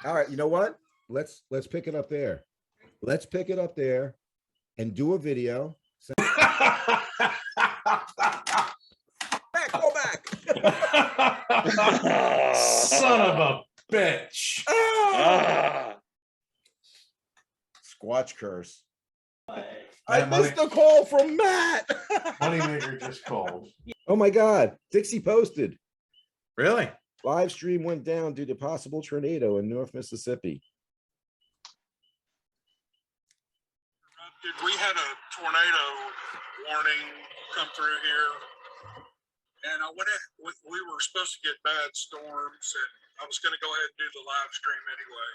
All right, you know what? Let's pick it up there. Let's pick it up there and do a video. Go back. Son of a bitch. Squatch curse. I missed a call from Matt. Moneymaker just called. Oh my God. Dixie posted. Really? Live stream went down due to possible tornado in North Mississippi. We had a tornado warning come through here, and we were supposed to get bad storms, and I was going to go ahead and do the live stream anyway.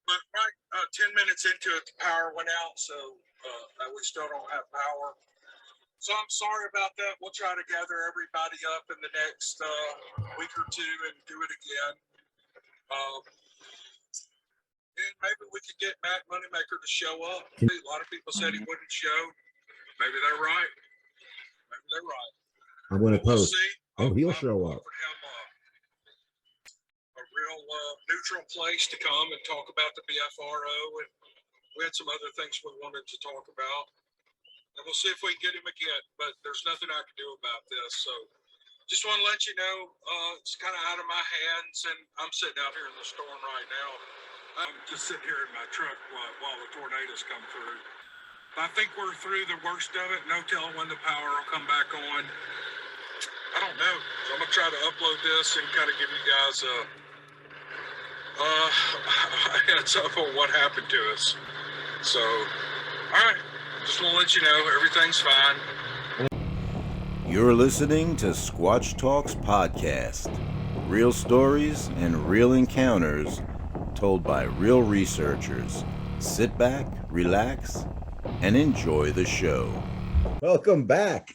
But right 10 minutes into it, the power went out, so we still don't have power. So I'm sorry about that. We'll try to gather everybody up in the next week or two and do it again. And maybe we could get Matt Moneymaker to show up. A lot of people said he wouldn't show. Maybe they're right. Maybe they're right. I'm going to post. See. Oh, he'll show up. A real neutral place to come and talk about the BFRO, and we had some other things we wanted to talk about. And we'll see if we can get him again, but there's nothing I can do about this. So just want to let you know, it's kind of out of my hands, and I'm sitting out here in the storm right now. I'm just sitting here in my truck while the tornadoes come through. I think we're through the worst of it. No telling when the power will come back on. I don't know. So I'm going to try to upload this and kind of give you guys a heads up on what happened to us. So, all right. Just want to let you know everything's fine. You're listening to Squatch Talks Podcast. Real stories and real encounters told by real researchers. Sit back, relax, and enjoy the show. Welcome back.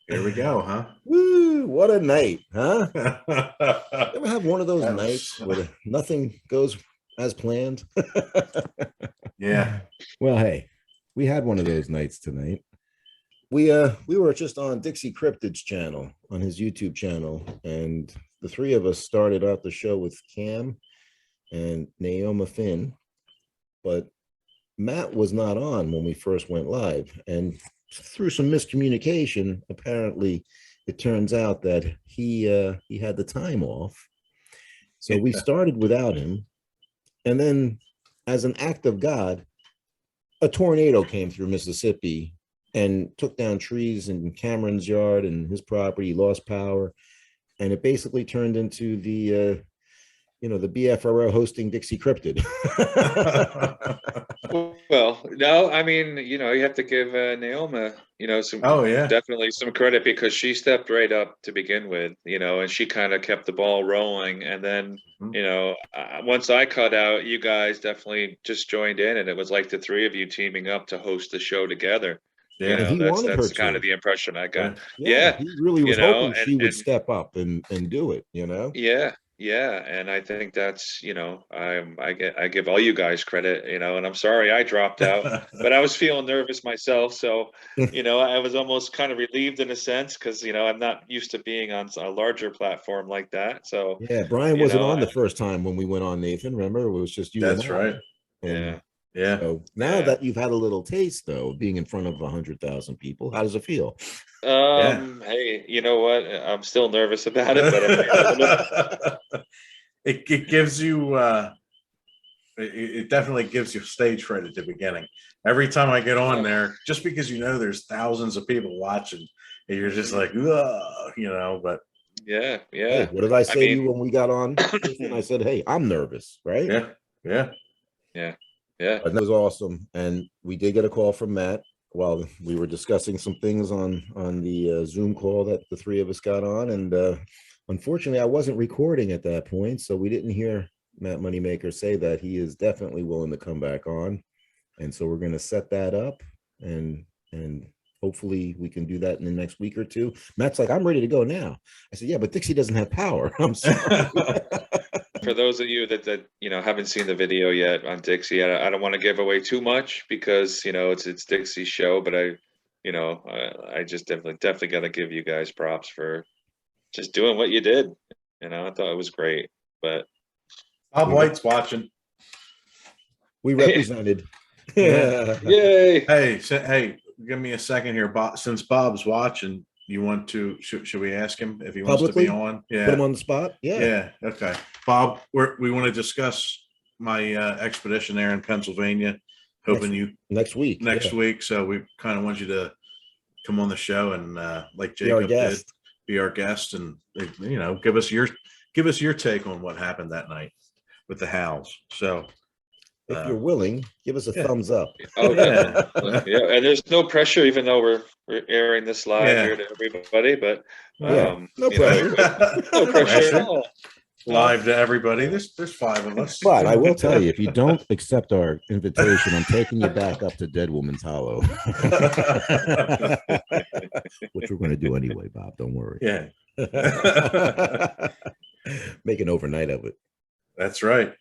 Here we go, huh? Woo, what a night, huh? Ever have one of those nights where nothing goes as planned? Yeah. Well, hey, we had one of those nights tonight. We were just on Dixie Cryptid's channel, on his YouTube channel, and the three of us started out the show with Cam and Neoma Finn, but Matt was not on when we first went live, and through some miscommunication, apparently it turns out that he had the time off. So we started without him, and then as an act of God, a tornado came through Mississippi and took down trees in Cameron's yard and his property, lost power, and it basically turned into the the BFRO hosting Dixie Cryptid. Well, no, I mean, you have to give Neoma, some definitely some credit, because she stepped right up to begin with, and she kind of kept the ball rolling. And then, once I cut out, you guys definitely just joined in, and it was like the three of you teaming up to host the show together. Yeah, that's kind of the impression I got. Yeah, he really was hoping she would step up and do it. Yeah, and I think that's I give all you guys credit, and I'm sorry I dropped out, but I was feeling nervous myself, so I was almost kind of relieved in a sense, because I'm not used to being on a larger platform like that. So yeah, Brian wasn't on the first time when we went on, Nathan. Remember, it was just you. That's right. Yeah. So now that you've had a little taste, though, being in front of 100,000 people, how does it feel? Hey, you know what? I'm still nervous about it, but it gives you it definitely gives you stage fright at the beginning. Every time I get on there, just because there's thousands of people watching, and you're just like, but yeah. Hey, what did I say to you when we got on? And I said, hey, I'm nervous, right? Yeah. But that was awesome. And we did get a call from Matt while we were discussing some things on the Zoom call that the three of us got on. And unfortunately, I wasn't recording at that point, so we didn't hear Matt Moneymaker say that he is definitely willing to come back on. And so we're going to set that up, and hopefully we can do that in the next week or two. Matt's like, I'm ready to go now. I said, yeah, but Dixie doesn't have power. I'm sorry. For those of you that haven't seen the video yet on Dixie, I don't want to give away too much, because it's Dixie's show, but I just definitely got to give you guys props for just doing what you did. I thought it was great. But Bob White's watching. We represented. Yeah. Yay! Hey, give me a second here, Bob. Since Bob's watching, you want to? Should we ask him if he wants Publicly? to be on? Yeah. Put him on the spot. Yeah. Yeah. Okay, Bob. We want to discuss my expedition there in Pennsylvania. Hoping next week. Next week. So we kind of want you to come on the show and like Be our Jacob did, guest. be our guest, and give us your take on what happened that night with the Howls. So If you're willing, give us a thumbs up. Oh yeah, yeah. And there's no pressure, even though we're airing this live here to everybody. But no pressure. No pressure at all. Live to everybody. There's 5 of us. But I will tell you, if you don't accept our invitation, I'm taking you back up to Dead Woman's Hollow. Which we're going to do anyway, Bob. Don't worry. Yeah. Make an overnight of it. That's right.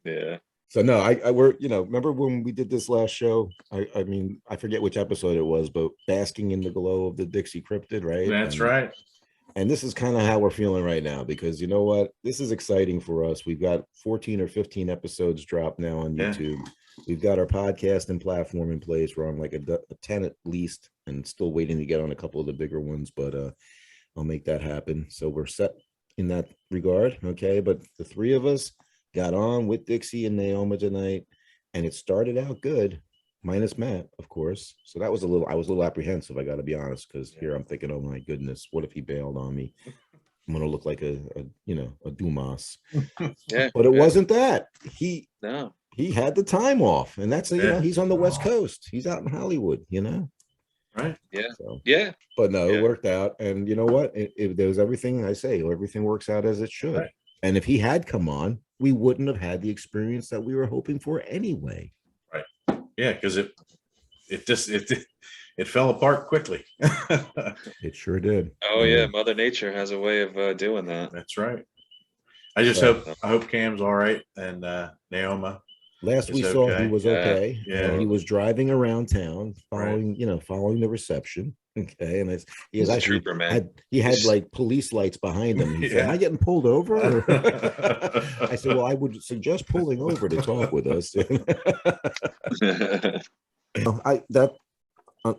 Yeah. So no, we're remember when we did this last show? I mean, I forget which episode it was, but basking in the glow of the Dixie Cryptid, right? That's right. And this is kind of how we're feeling right now, because you know what? This is exciting for us. We've got 14 or 15 episodes dropped now on YouTube. We've got our podcast and platform in place. We're on like a 10 at least, and still waiting to get on a couple of the bigger ones, but I'll make that happen. So we're set in that regard. Okay. But the 3 of us got on with Dixie and Neoma tonight, and it started out good. Minus Matt, of course. So that was I was a little apprehensive, I got to be honest, because here I'm thinking, oh my goodness, what if he bailed on me? I'm going to look like a Dumas. Yeah. But it wasn't that. He had the time off, and that's, he's on the West Coast. He's out in Hollywood, Right. Yeah. So, yeah. But no, it worked out. And you know what? There was everything I say, everything works out as it should. Right. And if he had come on, we wouldn't have had the experience that we were hoping for anyway. Right. Yeah, because it fell apart quickly. It sure did. Oh yeah, Mother Nature has a way of doing that. That's right. I just hope Cam's all right, and Neoma. Last we saw, he was okay. Yeah, he was driving around town, following the reception. Okay, and he was actually trooper, man. He had like police lights behind him. He said, "Am I getting pulled over?" I said, "Well, I would suggest pulling over to talk with us."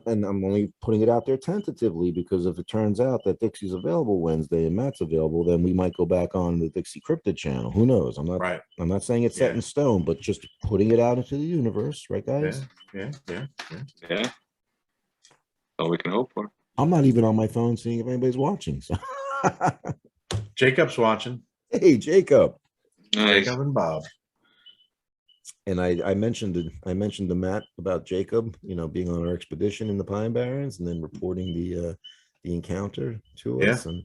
And I'm only putting it out there tentatively, because if it turns out that Dixie's available Wednesday and Matt's available, then we might go back on the Dixie Cryptid channel. Who knows? I'm not saying it's set in stone, but just putting it out into the universe, right, guys? Yeah. All we can hope for. I'm not even on my phone seeing if anybody's watching. So Jacob's watching. Hey, Jacob. Nice. Jacob and Bob. And I mentioned to Matt about Jacob, being on our expedition in the Pine Barrens and then reporting the encounter to us, and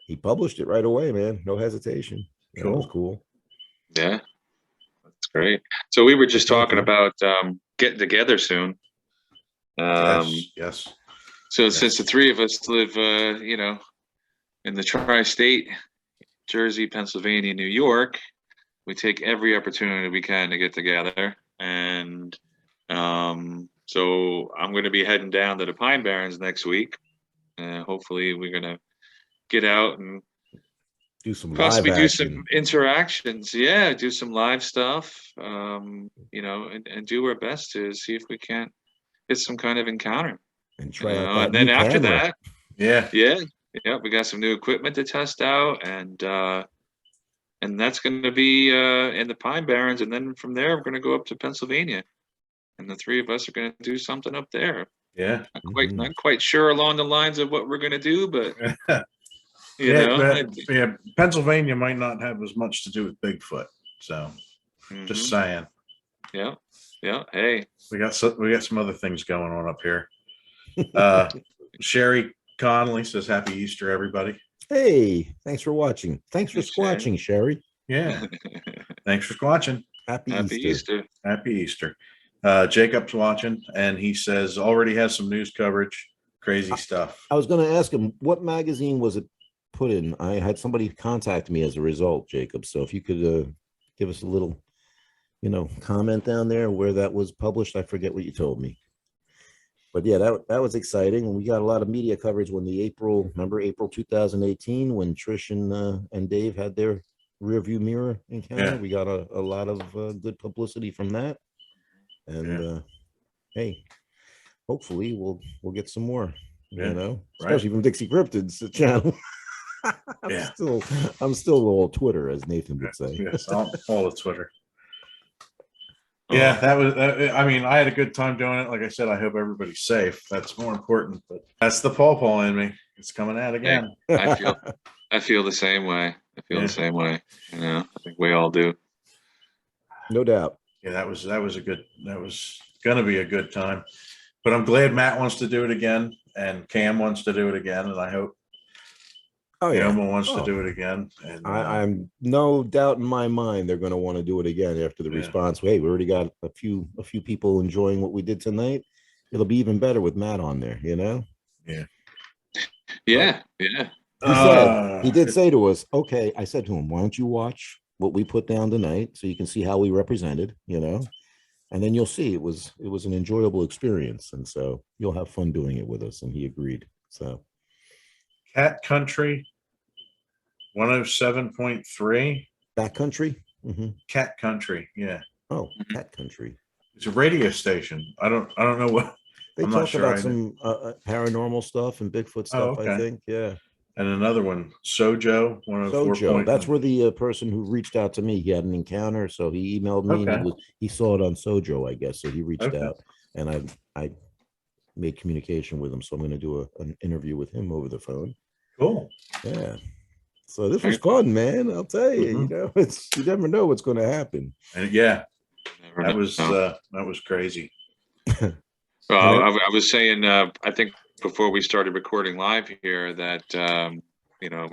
he published it right away, man. No hesitation. That was cool. Yeah, that's great. So we were just talking about getting together soon. Yes. So since the 3 of us live, in the tri-state, Jersey, Pennsylvania, New York, we take every opportunity we can to get together. And so I'm going to be heading down to the Pine Barrens next week. Hopefully we're going to get out and possibly do some interactions. Yeah, do some live stuff, and do our best to see if we can't get some kind of encounter. And try out and then after camera. that, we got some new equipment to test out, and that's going to be in the Pine Barrens, and then from there we're going to go up to Pennsylvania, and the 3 of us are going to do something up there. Yeah, not quite sure along the lines of what we're going to do, but Pennsylvania might not have as much to do with Bigfoot, so just saying. Yeah. Hey, we got some other things going on up here. Sherry Connolly says, "Happy Easter, everybody." Hey, thanks for watching. Thanks for squatching, Sherry. Yeah. Thanks for squatching. Happy Easter. Happy Easter. Jacob's watching, and he says already has some news coverage. Crazy stuff. I was going to ask him, what magazine was it put in? I had somebody contact me as a result, Jacob. So if you could give us a little, comment down there where that was published. I forget what you told me. But yeah, that was exciting. And we got a lot of media coverage when April 2018, when Trish and Dave had their rearview mirror encounter. Yeah. We got a lot of good publicity from that, and hey, hopefully we'll get some more. Yeah, You know, right. especially from Dixie Cryptid's channel. Yeah. I'm still all Twitter, as Nathan would say. Yes, all of Twitter. Yeah, that was. I mean, I had a good time doing it. Like I said, I hope everybody's safe. That's more important. But that's the paw in me. It's coming out again. I feel the same way. I feel the same way. You know, I think we all do. No doubt. Yeah, that was gonna be a good time. But I'm glad Matt wants to do it again, and Cam wants to do it again, and I hope Neoma wants to do it again. And I'm no doubt in my mind they're going to want to do it again after the response. Hey, we already got a few people enjoying what we did tonight. It'll be even better with Matt on there, you know? Yeah. He did say to us, okay, I said to him, why don't you watch what we put down tonight so you can see how we represented, you know? And then you'll see it was an enjoyable experience. And so you'll have fun doing it with us. And he agreed. So Cat Country 107.3. Backcountry? Cat Country, yeah. Oh, Cat Country. It's a radio station. I don't know what they talk about some paranormal stuff and Bigfoot stuff, I think. Yeah. And another one, Sojo 104. Sojo. That's where the person who reached out to me, he had an encounter, so he emailed me. And he saw it on Sojo, I guess. So he reached out, and I made communication with him. So I'm going to do an interview with him over the phone. Cool. Yeah. So this was fun, man. I'll tell you. You know, you never know what's going to happen. And that was crazy. Well, I was saying, I think before we started recording live here that, you know,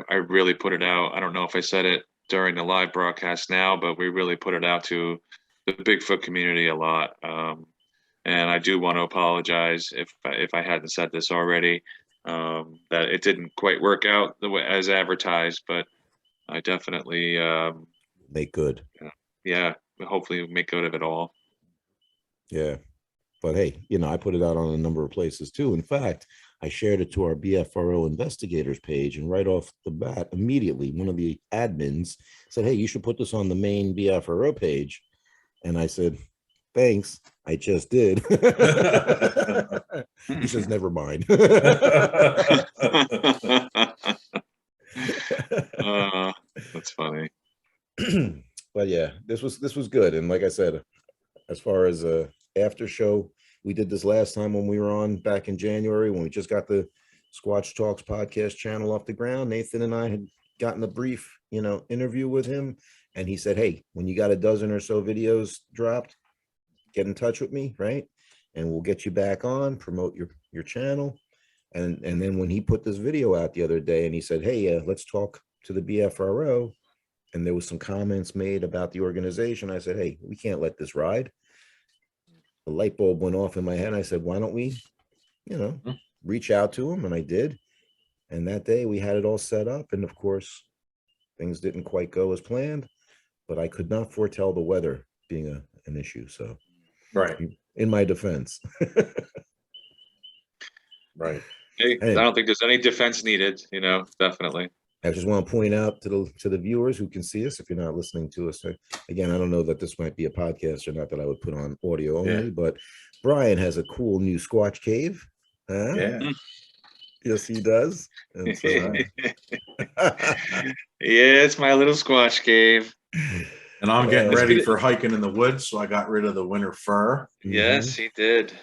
I really put it out. I don't know if I said it during the live broadcast now, but we really put it out to the Bigfoot community a lot. And I do want to apologize if I hadn't said this already, that it didn't quite work out the way as advertised, but I definitely make good. Yeah, hopefully make good of it all. Yeah. But hey, you know, I put it out on a number of places too. In fact, I shared it to our BFRO investigators page, and right off the bat, immediately, one of the admins said, hey, you should put this on the main BFRO page. And I said, thanks, I just did. He says, never mind. That's funny. But yeah, this was good. And like I said, as far as after show, we did this last time when we were on back in January, when we just got the Squatch Talks podcast channel off the ground. Nathan and I had gotten a brief, you know, interview with him, and he said, hey, when you got a dozen or so videos dropped, get in touch with me, right? And we'll get you back on, promote your channel. And then when he put this video out the other day and he said, hey, let's talk to the BFRO, and there was some comments made about the organization, I said, hey, we can't let this ride. The light bulb went off in my head. I said, why don't we, you know, reach out to him? And I did. And that day we had it all set up. And of course, things didn't quite go as planned, but I could not foretell the weather being an issue. So, right. In my defense. Right. Hey, I don't think there's any defense needed, you know, definitely. I just want to point out to the viewers who can see us, if you're not listening to us, again, I don't know that this might be a podcast or not, that I would put on audio only, but Brian has a cool new Squatch cave. Huh? Yeah. Yes, he does. And so, yeah, it's my little Squatch cave. And I'm getting ready for hiking in the woods, so I got rid of the winter fur. Yes, he did.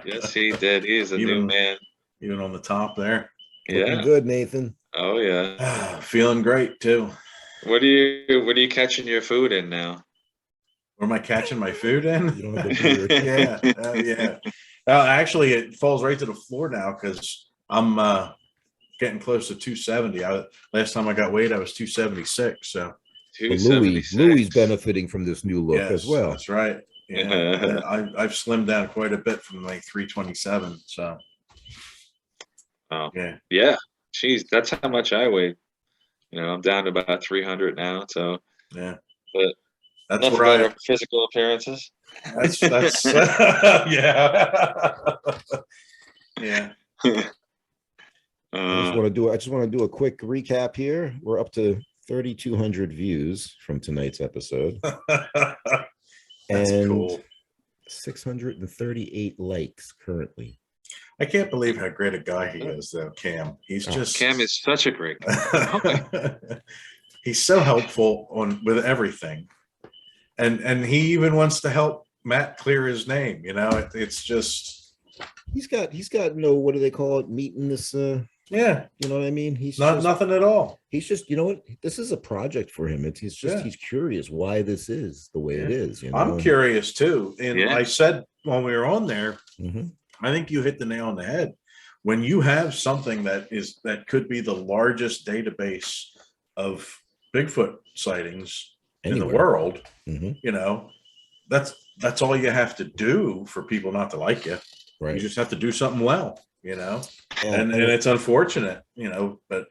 Yes, he did. He's a new man. Even on the top there. Looking good, Nathan. Oh yeah. Feeling great too. What are you catching your food in now? Where am I catching my food in? You don't have to yeah. Actually, it falls right to the floor now because I'm getting close to 270. Last time I got weighed, I was 276. So Louis benefiting from this new look as well. That's right. Yeah, I've slimmed down quite a bit from like 327. So. Oh yeah. Jeez, that's how much I weighed. You know, I'm down to about 300 now. So yeah, but that's where I physical appearances. That's yeah. Yeah. I just want to do a quick recap here. We're up to 3,200 views from tonight's episode. That's and cool. 638 likes currently. I can't believe how great a guy he is, though, Cam. He's just Cam is such a great guy. He's so helpful with everything, and he even wants to help Matt clear his name. You know, it's just he's got no, what do they call it, meat in this yeah, you know what I mean? He's not just, nothing at all. He's just, you know what, this is a project for him. He's curious why this is the way it is. You know? I'm curious too, and I said when we were on there, mm-hmm. I think you hit the nail on the head. When you have something that could be the largest database of Bigfoot sightings Anywhere in the world, mm-hmm. you know, that's all you have to do for people not to like you. Right. You just have to do something well, you know, and it's unfortunate, you know, but.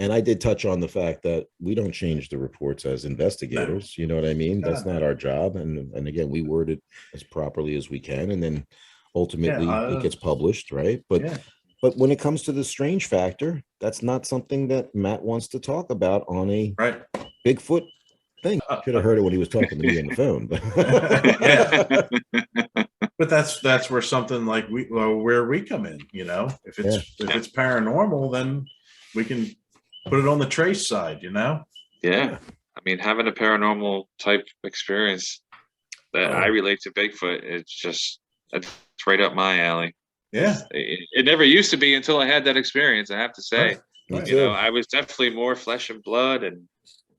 And I did touch on the fact that we don't change the reports as investigators. No. You know what I mean? That's not our job. And again, we word it as properly as we can. And then ultimately it gets published, right? But when it comes to the strange factor, that's not something that Matt wants to talk about on a Bigfoot thing. Should have heard it when he was talking to me on the phone. But that's where something like where we come in, you know. If it's paranormal, then we can put it on the trace side, you know. Yeah, I mean, having a paranormal type experience that I relate to Bigfoot, it's right up my alley. Yeah, it never used to be until I had that experience. I have to say, Right. You know, I was definitely more flesh and blood, and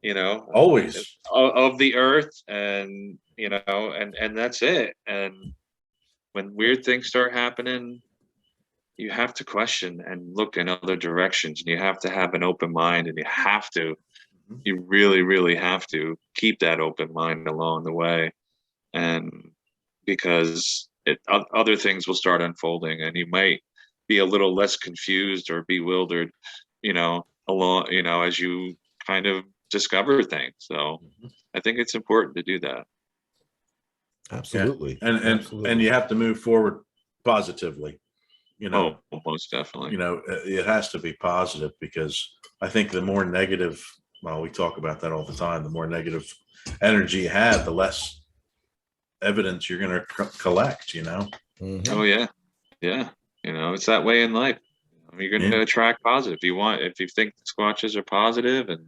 you know, always of the earth, and you know, and that's it. And when weird things start happening, you have to question and look in other directions, and you have to have an open mind, and you really, really have to keep that open mind along the way, and because other things will start unfolding, and you might be a little less confused or bewildered, you know, as you kind of discover things. So I think it's important to do that. Absolutely. And you have to move forward positively, you know. Most definitely. You know, it has to be positive, because I think the more negative, well, we talk about that all the time, the more negative energy you have, the less evidence you're going to collect, you know. Mm-hmm. Oh yeah, you know, it's that way in life. You're going to attract positive. If you think Squatches are positive, and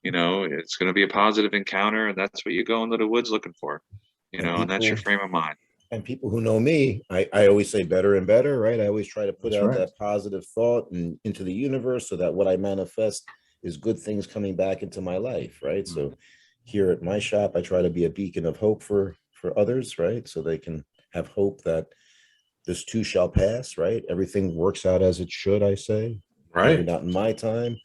you know, it's going to be a positive encounter, and that's what you go into the woods looking for, you know, and that's your frame of mind. And people who know me, I always say better and better, right? I always try to put out that positive thought and into the universe, so that what I manifest is good things coming back into my life, right? Mm-hmm. So here at my shop, I try to be a beacon of hope for others, right? So they can have hope that this too shall pass, right? Everything works out as it should, I say. Right. Maybe not in my time,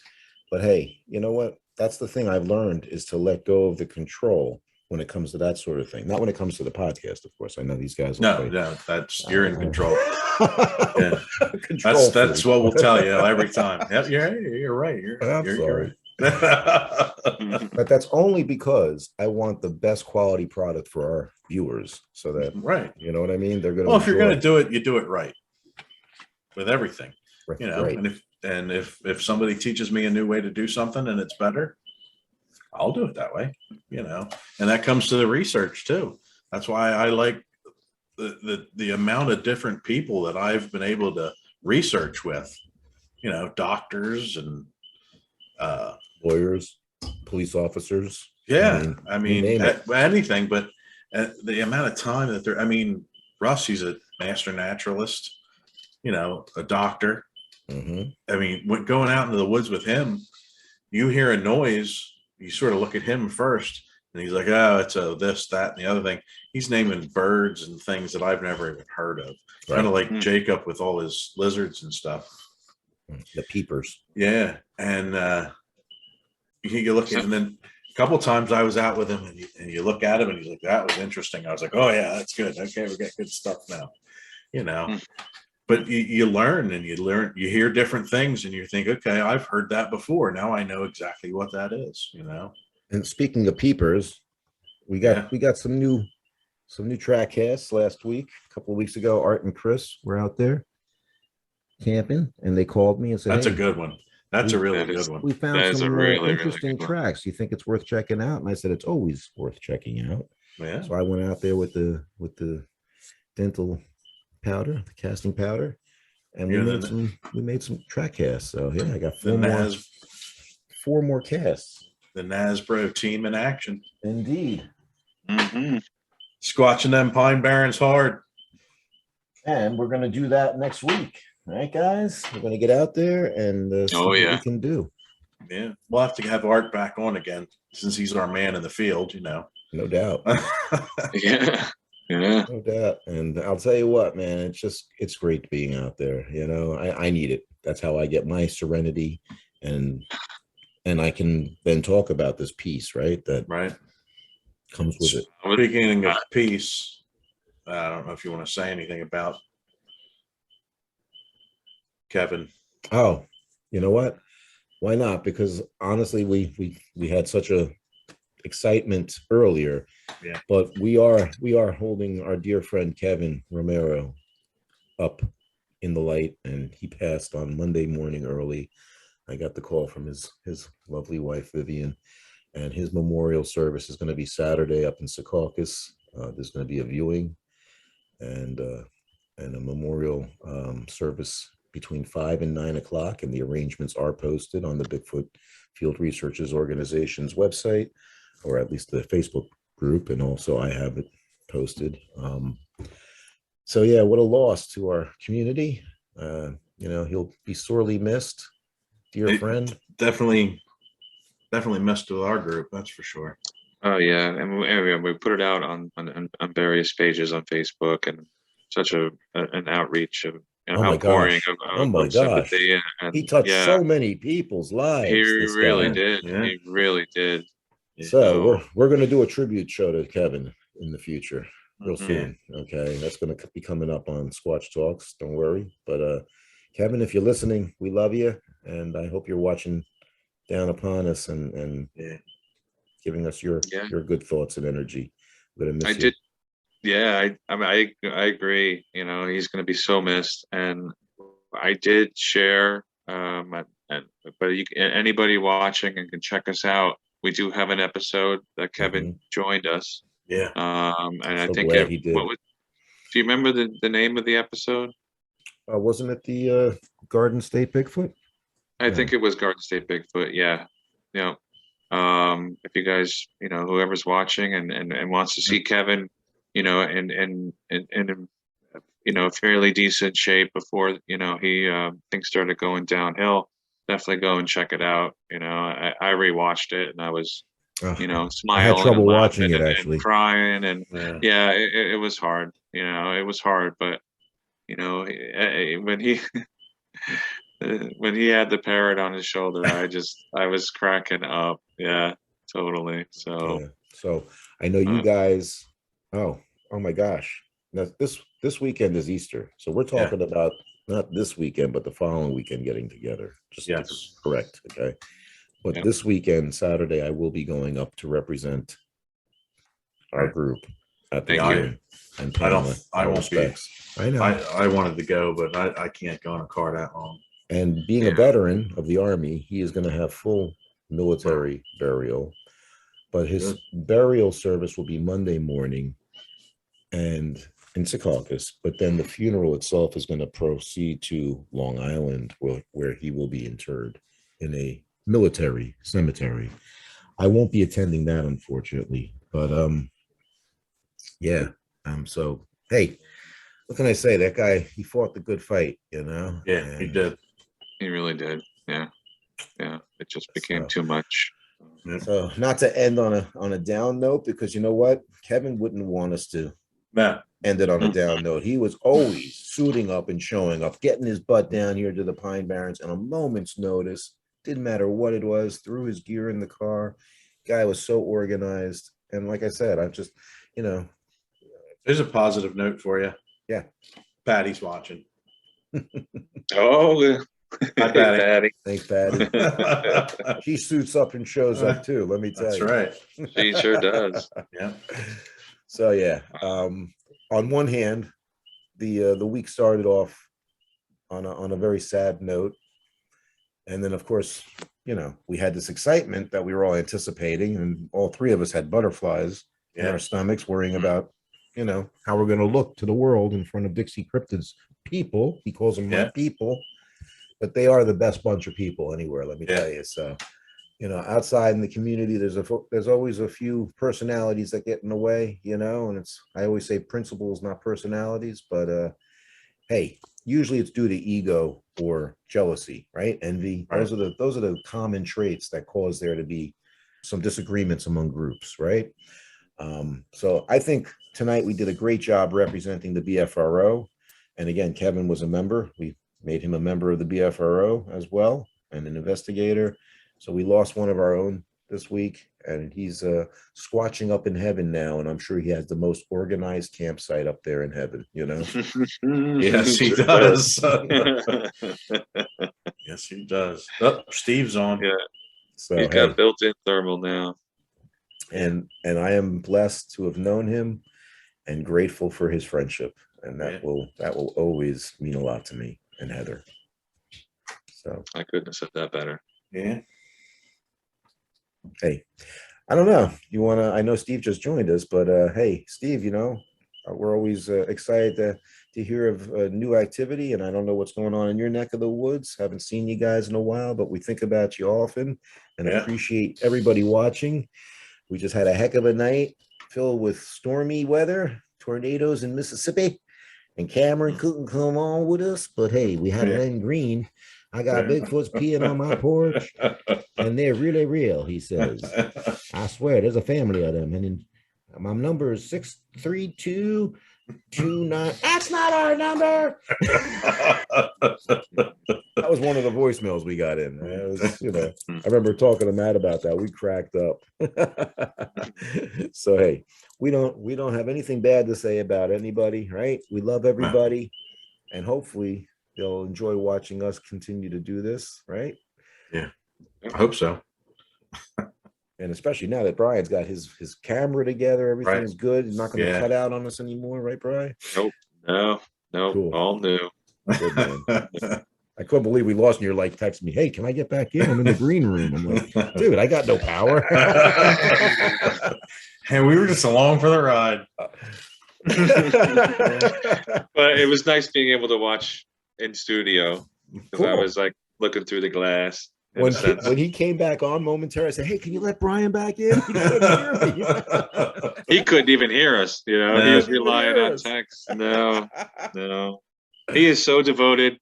but hey, you know what? That's the thing I've learned, is to let go of the control when it comes to that sort of thing. Not when it comes to the podcast, of course. I know these guys. No, that's you're in control. Yeah. That's what we'll tell you every time. Yep, you're right. I'm sorry. You're right. But that's only because I want the best quality product for our viewers, so that you know what I mean. They're gonna. Well, if you're gonna do it, you do it right with everything. Right. You know, and if somebody teaches me a new way to do something and it's better, I'll do it that way. You know, and that comes to the research too. That's why I like the amount of different people that I've been able to research with. You know, doctors and lawyers, police officers. I mean anything, but the amount of time that they're, I mean, Russ, he's a master naturalist, you know, a doctor. Mm-hmm. I mean, going out into the woods with him, you hear a noise, you sort of look at him first, and he's like, oh, it's a this, that, and the other thing. He's naming birds and things that I've never even heard of. Right. Kind of like Jacob with all his lizards and stuff. The peepers. Yeah. And you look at, and then a couple of times I was out with him, and you look at him, and he's like, that was interesting. I was like, oh yeah, that's good. Okay, we got good stuff now, you know. But you learn, and you hear different things, and you think, okay, I've heard that before. Now I know exactly what that is, you know. And speaking of peepers, we got some new track casts last week. A couple of weeks ago, Art and Chris were out there camping, and they called me and said, that's a good one. That's a really That good is- one. We found That is a some really interesting good one. tracks. You think it's worth checking out? And I said it's always worth checking out. Yeah. So I went out there with the dental powder, the casting powder, and we Yeah, made some track casts. So yeah, I got The Nas, four more casts. the Nasbro team in action. Indeed. Mhm. Squatching them Pine Barrens hard. And we're gonna do that next week. All right, guys. We're gonna get out there and see Oh, what yeah. we can do. Yeah. We'll have to have Art back on again since he's our man in the field, you know. No doubt. Yeah. Yeah. No doubt. And I'll tell you what, man, it's great being out there. You know, I need it. That's how I get my serenity and I can then talk about this piece, right? That Right. comes with it. Speaking of peace, I don't know if you want to say anything about Kevin. Oh, you know what? Why not? Because honestly, we had such a excitement earlier. Yeah. But we are holding our dear friend Kevin Romero up in the light, and he passed on Monday morning early. I got the call from his lovely wife Vivian, and his memorial service is going to be Saturday up in Secaucus. There's going to be a viewing and a memorial service between 5 and 9 o'clock, and the arrangements are posted on the Bigfoot Field Researchers Organization's website, or at least the Facebook group, and also I have it posted. So yeah, what a loss to our community. You know, he'll be sorely missed, dear friend. Definitely missed with our group, that's for sure. Oh yeah, and we put it out on various pages on Facebook, and such an outreach of outpouring of sympathy. And he touched so many people's lives. He really guy. did. Yeah. He really did. So we're going to do a tribute show to Kevin in the future, real soon. Okay, that's going to be coming up on Squatch Talks. Don't worry. But Kevin, if you're listening, we love you, and I hope you're watching down upon us and giving us your good thoughts and energy. We're gonna miss you. Yeah, I mean, I agree. You know, he's going to be so missed, and I did share. But anybody watching and can check us out. We do have an episode that Kevin joined us. Yeah. And I think he did. Do you remember the name of the episode? Wasn't it the Garden State Bigfoot? I think it was Garden State Bigfoot. Yeah. You know, if you guys, you know, whoever's watching and wants to see Kevin, you know, in you know, fairly decent shape before, you know, he things started going downhill, definitely go and check it out. You know, I rewatched it and I was, you know, smiling. I had trouble watching it actually, and crying, and it was hard. You know, it was hard, but you know, when he when he had the parrot on his shoulder, I was cracking up. Yeah, totally. So so I know you guys. Oh my gosh! Now this weekend is Easter, so we're talking about not this weekend, but the following weekend getting together. Just correct, okay. But this weekend, Saturday, I will be going up to represent our group at the viewing. And I won't be. I know. I wanted to go, but I can't go in a car that long. And being a veteran of the Army, he is going to have full military burial. But his burial service will be Monday morning and in Secaucus. But then the funeral itself is going to proceed to Long Island, where he will be interred in a military cemetery. I won't be attending that, unfortunately. But so hey, what can I say? That guy, he fought the good fight, you know? Yeah, he did. He really did. Yeah. It just became too much. So not to end on a down note, because you know what? Kevin wouldn't want us to end it on a down note. He was always suiting up and showing up, getting his butt down here to the Pine Barrens on a moment's notice. Didn't matter what it was, threw his gear in the car. Guy was so organized. And like I said, I've just, you know. There's a positive note for you. Yeah. Patty's watching. Oh, hi, Patty. Thanks, Patty. She suits up and shows up too, let me tell you. That's right. She sure does. Yeah. So yeah. On one hand, the week started off on a very sad note. And then, of course, we had this excitement that we were all anticipating, and all three of us had butterflies in our stomachs, worrying about, how we're going to look to the world in front of Dixie Cryptid's people. He calls them my people, but they are the best bunch of people anywhere, let me tell you. So, outside in the community, there's always a few personalities that get in the way, and I always say principles, not personalities, but hey, usually it's due to ego or jealousy, right? Envy. Right. Those are the common traits that cause there to be some disagreements among groups, right? So I think tonight we did a great job representing the BFRO. And again, Kevin was a member. We made him a member of the BFRO as well, and an investigator. So we lost one of our own this week, and he's squatching up in heaven now, and I'm sure he has the most organized campsite up there in heaven, Yes, he does. Yes, he does. Oh, Steve's on. Yeah. So he's got built-in thermal now. And I am blessed to have known him and grateful for his friendship. And that will always mean a lot to me and Heather. So I couldn't have said that better. Yeah. Hey, I don't know. I know Steve just joined us, but hey, Steve, we're always excited to hear of new activity, and I don't know what's going on in your neck of the woods. Haven't seen you guys in a while, but we think about you often and appreciate everybody watching. We just had a heck of a night filled with stormy weather, tornadoes in Mississippi, and Cameron couldn't come on with us, but hey, we had Len Green. I got Bigfoots peeing on my porch, and they're really real, he says. I swear, there's a family of them. And my number is 63229. That's not our number. That was one of the voicemails we got in. It was, I remember talking to Matt about that. We cracked up. So hey, we don't have anything bad to say about anybody, right? We love everybody, and hopefully they'll enjoy watching us continue to do this, right? Yeah, I hope so. And especially now that Brian's got his camera together, everything is good. He's not going to cut out on us anymore, right, Brian? Nope. No, cool. All new. Good, man. I couldn't believe we lost, and you're like, text me, hey, can I get back in? I'm in the green room. I'm like, dude, I got no power. And we were just along for the ride. But it was nice being able to watch in studio, because I was like looking through the glass. When he came back on momentarily, I said, hey, can you let Brian back in? He couldn't hear me. He couldn't even hear us, he was relying on text. No. He is so devoted.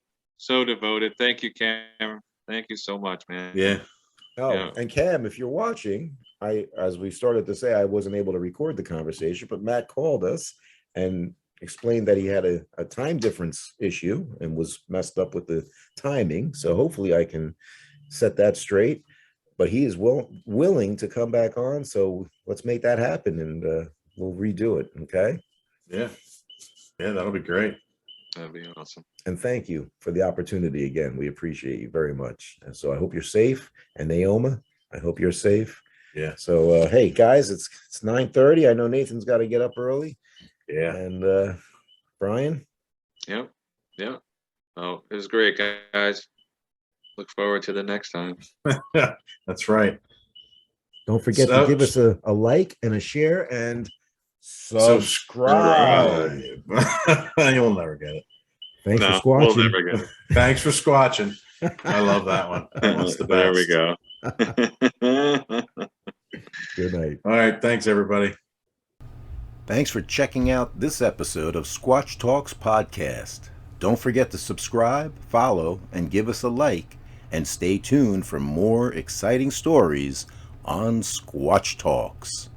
Thank you, Cam. Thank you so much, man. Yeah. And Cam, if you're watching, as we started to say, I wasn't able to record the conversation, but Matt called us and explained that he had a time difference issue and was messed up with the timing. So hopefully I can set that straight. But he is willing to come back on. So let's make that happen, and we'll redo it. Okay. Yeah, that'll be great. That'd be awesome. And thank you for the opportunity again. We appreciate you very much. And so I hope you're safe. And Neoma, I hope you're safe. Yeah. So hey guys, it's 9:30. I know Nathan's got to get up early. Yeah. And Brian. Yeah. Oh, it was great, guys. Look forward to the next time. That's right. Don't forget to give us a like and a share and subscribe. You'll never get it. Thanks for squatching. We'll never get it. Thanks for squatching. I love that one. That one's the best. There we go. Good night. All right. Thanks, everybody. Thanks for checking out this episode of Squatch Talks Podcast. Don't forget to subscribe, follow, and give us a like. And stay tuned for more exciting stories on Squatch Talks.